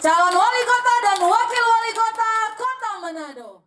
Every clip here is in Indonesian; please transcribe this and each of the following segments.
calon wali kota dan wakil wali kota Kota Manado.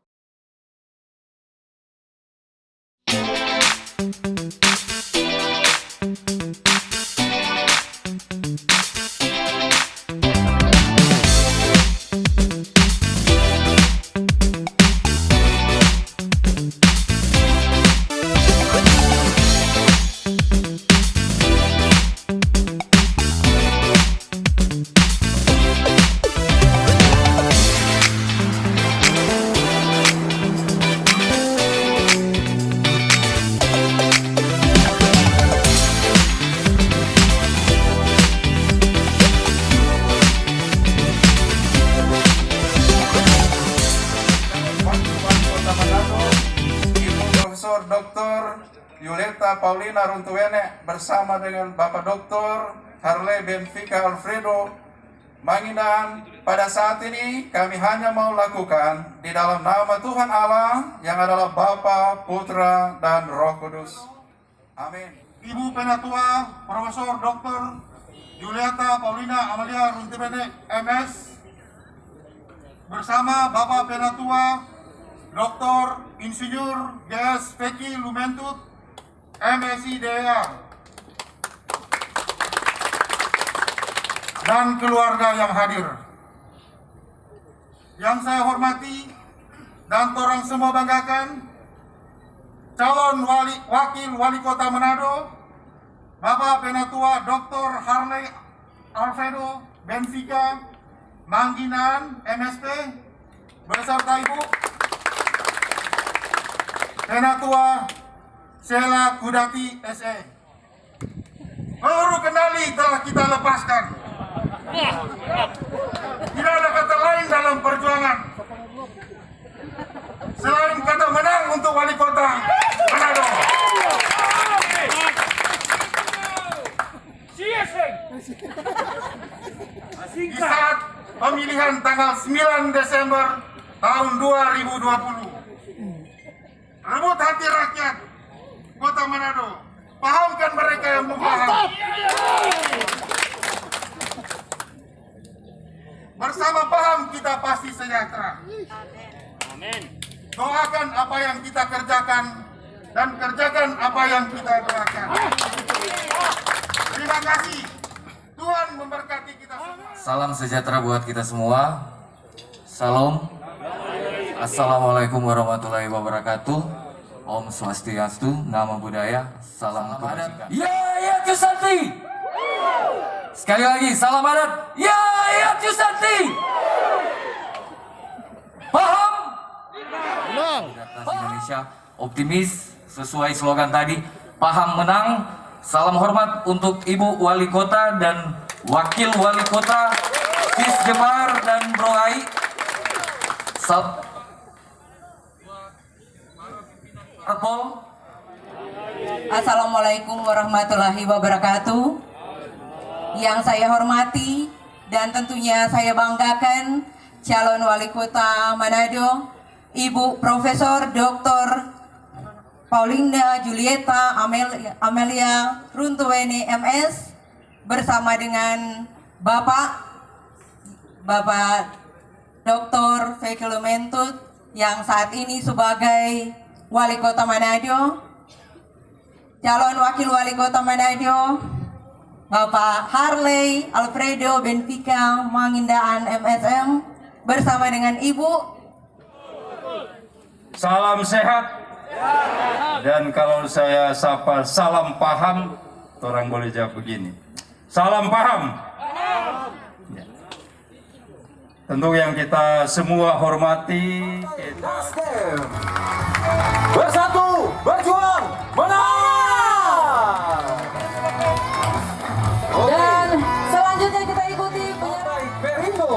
Dr. Julieta Paulina Runtuwene bersama dengan Bapak Dr. Harley Benfica Alfredo Mangindan. Pada saat ini kami hanya mau lakukan di dalam nama Tuhan Allah yang adalah Bapa, Putra, dan Roh Kudus. Amin. Ibu Penatua Profesor Dr. Julieta Paulina Amalia Runtuwene MS bersama Bapak Penatua Dr. Insinyur Gas Peki Lumentut MSI DEA dan keluarga yang hadir. Yang saya hormati dan orang semua banggakan, calon wakil wali kota Manado, Bapak Penatua Dr. Harley Alfredo Benfica Mangindan MSP beserta Ibu Penatua Sheila Kudati SE. Peluru kendali telah kita lepaskan. Tidak ada kata lain dalam perjuangan selain kata menang untuk wali kota Manado. Di saat pemilihan tanggal 9 Desember tahun 2020. Rebut hati rakyat Kota Manado. Pahamkan mereka yang belum paham. Bersama paham kita pasti sejahtera. Amin. Doakan apa yang kita kerjakan dan kerjakan apa yang kita doakan. Terima kasih. Tuhan memberkati kita semua. Salam sejahtera buat kita semua. Salam. Assalamualaikum warahmatullahi wabarakatuh. Om Swastiastu, Namo Buddhaya, salam kebajikan. Ya Yusanti. Sekali lagi, salam adat. Ya Yusanti. Paham? Indonesia optimis sesuai slogan tadi. Paham menang. Salam hormat untuk Ibu Wali Kota dan Wakil Wali Kota Sis Jemar dan Bro Ai. Assalamualaikum warahmatullahi wabarakatuh. Yang saya hormati dan tentunya saya banggakan calon wali kota Manado, Ibu Profesor Dr. Paulina Julieta Amalia Runtuwene MS bersama dengan Bapak Dr. Peki Lumentut yang saat ini sebagai Wali Kota Manado, calon Wakil Wali Kota Manado, Bapak Harley Alfredo Benfica Mangindan MSM bersama dengan Ibu. Salam sehat. Dan kalau saya sapa salam paham, orang boleh jawab begini. Salam paham. Ya. Tentu yang kita semua hormati, kita bersatu, berjuang, menang. Dan selanjutnya kita ikuti Baik, Perindo.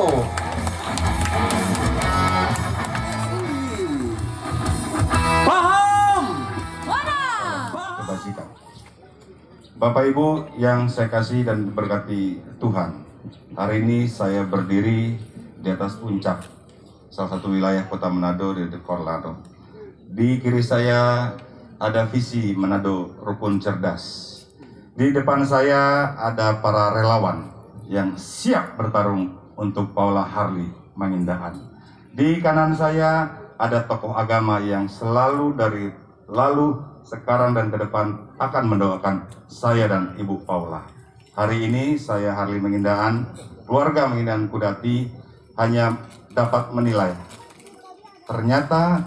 Paham. mana? kebajikan. Bapak Ibu yang saya kasih dan diberkati Tuhan, hari ini saya berdiri di atas puncak salah satu wilayah Kota Manado di Manado. Di kiri saya ada visi Manado Rukun Cerdas. Di depan saya ada para relawan yang siap bertarung untuk Paula Harley Mangindaan. Di kanan saya ada tokoh agama yang selalu dari lalu, sekarang dan ke depan akan mendoakan saya dan Ibu Paula. Hari ini saya Harley Mangindaan, keluarga Mangindaan Kudati hanya dapat menilai. Ternyata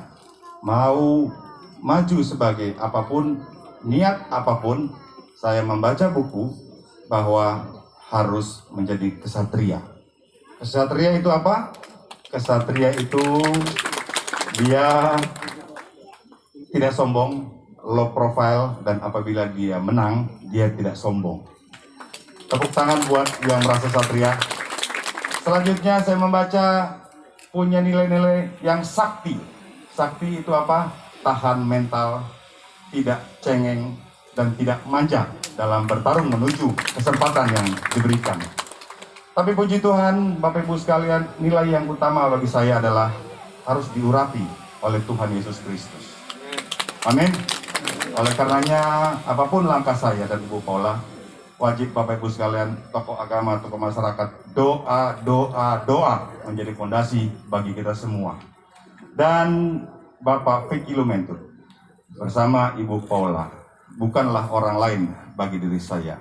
mau maju sebagai apapun, niat apapun, saya membaca buku bahwa harus menjadi kesatria. Kesatria itu apa? Kesatria itu dia tidak sombong, low profile, dan apabila dia menang, dia tidak sombong. Tepuk tangan buat yang merasa satria. Selanjutnya saya membaca punya nilai-nilai yang sakti. Sakti itu apa? Tahan mental, tidak cengeng, dan tidak manja dalam bertarung menuju kesempatan yang diberikan. Tapi puji Tuhan, Bapak Ibu sekalian, nilai yang utama bagi saya adalah harus diurapi oleh Tuhan Yesus Kristus. Amin. Oleh karenanya, apapun langkah saya dan Ibu Paula, wajib Bapak Ibu sekalian, tokoh agama, tokoh masyarakat, doa menjadi fondasi bagi kita semua. Dan Bapak Vicky Lumentur bersama Ibu Paula bukanlah orang lain bagi diri saya.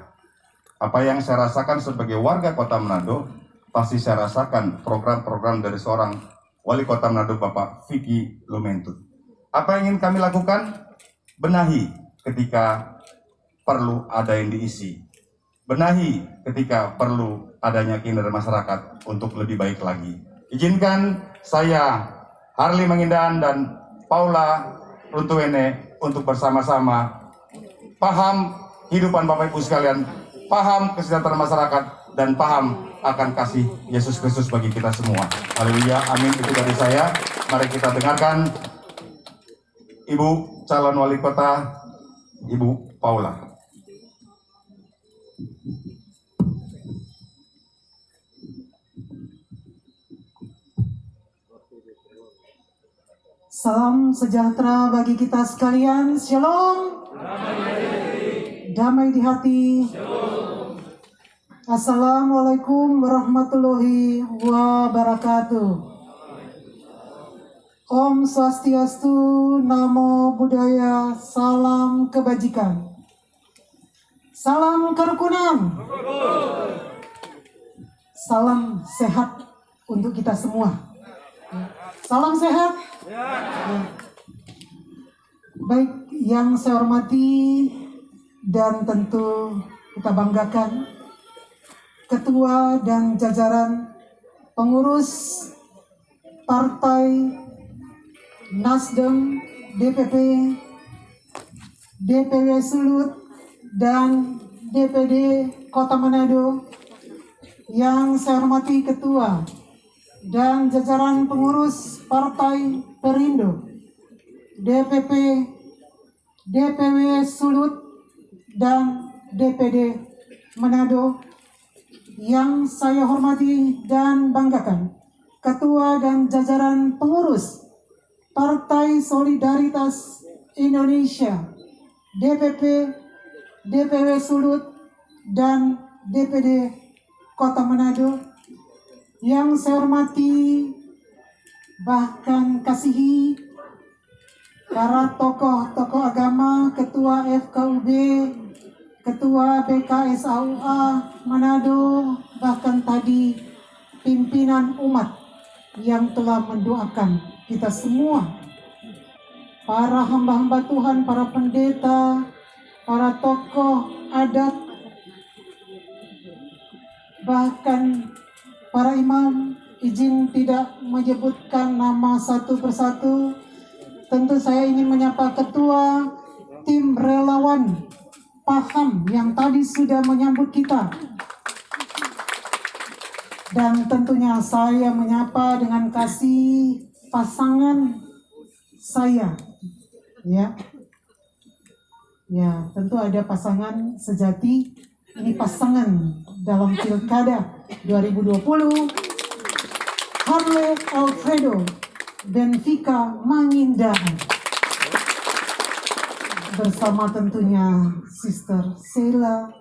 Apa yang saya rasakan sebagai warga Kota Manado, pasti saya rasakan program-program dari seorang Wali Kota Manado, Bapak Vicky Lumentur. Apa yang ingin kami lakukan? Benahi ketika perlu ada yang diisi. Benahi ketika perlu adanya keinginan masyarakat untuk lebih baik lagi. Izinkan saya, Harley Mangindaan dan Paula Runtuwene untuk bersama-sama paham kehidupan Bapak Ibu sekalian, paham kesejahteraan masyarakat, dan paham akan kasih Yesus Kristus bagi kita semua. Haleluya, amin. Itu dari saya. Mari kita dengarkan Ibu calon wali kota, Ibu Paula. Salam sejahtera bagi kita sekalian. Shalom. Damai di hati. Assalamualaikum warahmatullahi wabarakatuh. Om Swastiastu, Namo Buddhaya, salam kebajikan. Salam kerukunan. Salam sehat untuk kita semua. Salam sehat. Baik, yang saya hormati dan tentu kita banggakan Ketua dan jajaran pengurus Partai Nasdem, DPP, DPW Sulut, dan DPD Kota Manado. Yang saya hormati Ketua dan jajaran pengurus Partai Perindo, DPP, DPW Sulut, dan DPD Manado. Yang saya hormati dan banggakan Ketua dan jajaran pengurus Partai Solidaritas Indonesia, DPP, DPW Sulut, dan DPD Kota Manado. Yang saya hormati bahkan kasihi para tokoh-tokoh agama, Ketua FKUB, Ketua BKSAUA Manado, bahkan tadi pimpinan umat yang telah mendoakan kita semua, para hamba-hamba Tuhan, para pendeta, para tokoh adat, bahkan para imam. Izin tidak menyebutkan nama satu persatu. Tentu saya ingin menyapa Ketua tim relawan Paham yang tadi sudah menyambut kita. Dan tentunya saya menyapa dengan kasih pasangan saya. Ya, tentu ada pasangan sejati. Ini pasangan dalam Pilkada 2020. Harley Alfredo Benfica Mangindaan bersama tentunya Sister Sheila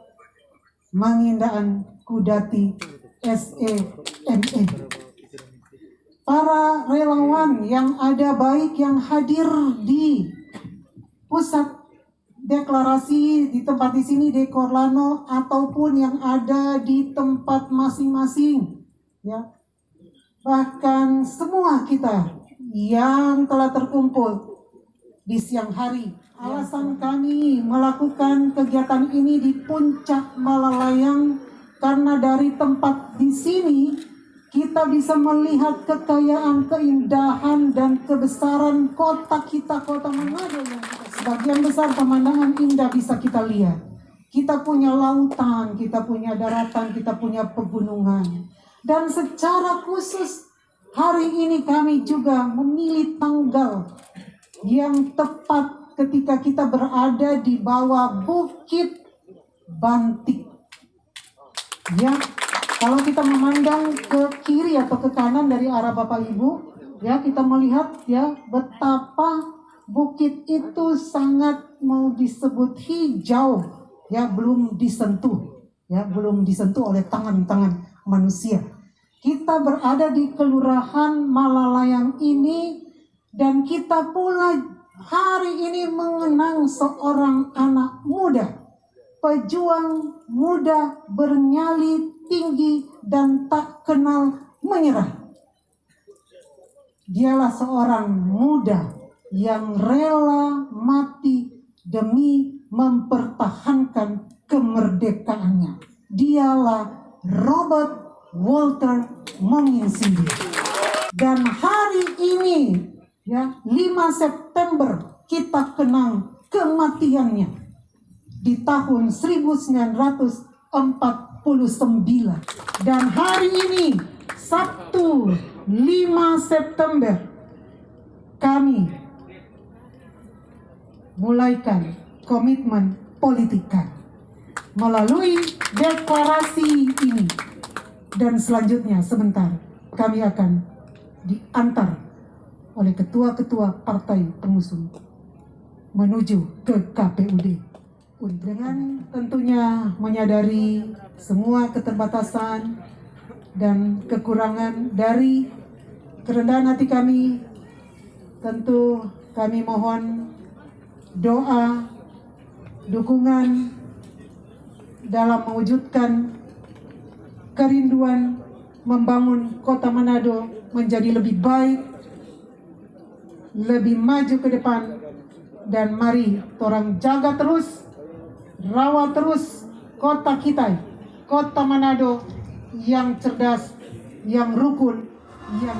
Mangindaan Kudati SEME. para relawan yang ada, baik yang hadir di pusat deklarasi di tempat di sini di Korlano ataupun yang ada di tempat masing-masing, ya. Bahkan semua kita yang telah terkumpul di siang hari. Alasan kami melakukan kegiatan ini di Puncak Malalayang karena dari tempat di sini kita bisa melihat kekayaan, keindahan, dan kebesaran kota kita, Kota Manado. Sebagian besar pemandangan indah bisa kita lihat. Kita punya lautan, kita punya daratan, kita punya pegunungan. Dan secara khusus hari ini kami juga memilih tanggal yang tepat ketika kita berada di bawah Bukit Bantik. Ya. Kalau kita memandang ke kiri atau ke kanan dari arah Bapak Ibu, ya, kita melihat ya betapa bukit itu sangat mau disebut hijau, ya, belum disentuh oleh tangan-tangan manusia. Kita berada di Kelurahan Malalayang ini dan kita pula hari ini mengenang seorang anak muda, pejuang muda bernyali tinggi dan tak kenal menyerah. Dialah seorang muda yang rela mati demi mempertahankan kemerdekaannya. Dialah Robert Walter Menginsidi. Dan hari ini, ya, 5 September kita kenang kematiannya di tahun 1949. Dan hari ini Sabtu 5 September kami mulaikan komitmen politik kami melalui deklarasi ini, dan selanjutnya sebentar kami akan diantar oleh ketua-ketua partai pengusung menuju ke KPUD. Dengan tentunya menyadari semua keterbatasan dan kekurangan dari kerendahan hati kami, tentu kami mohon doa, dukungan dalam mewujudkan kerinduan membangun Kota Manado menjadi lebih baik, lebih maju ke depan. Dan mari orang jaga terus, rawat terus kota kita, Kota Manado yang cerdas, yang rukun, yang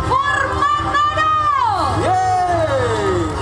For Manado! Yeay!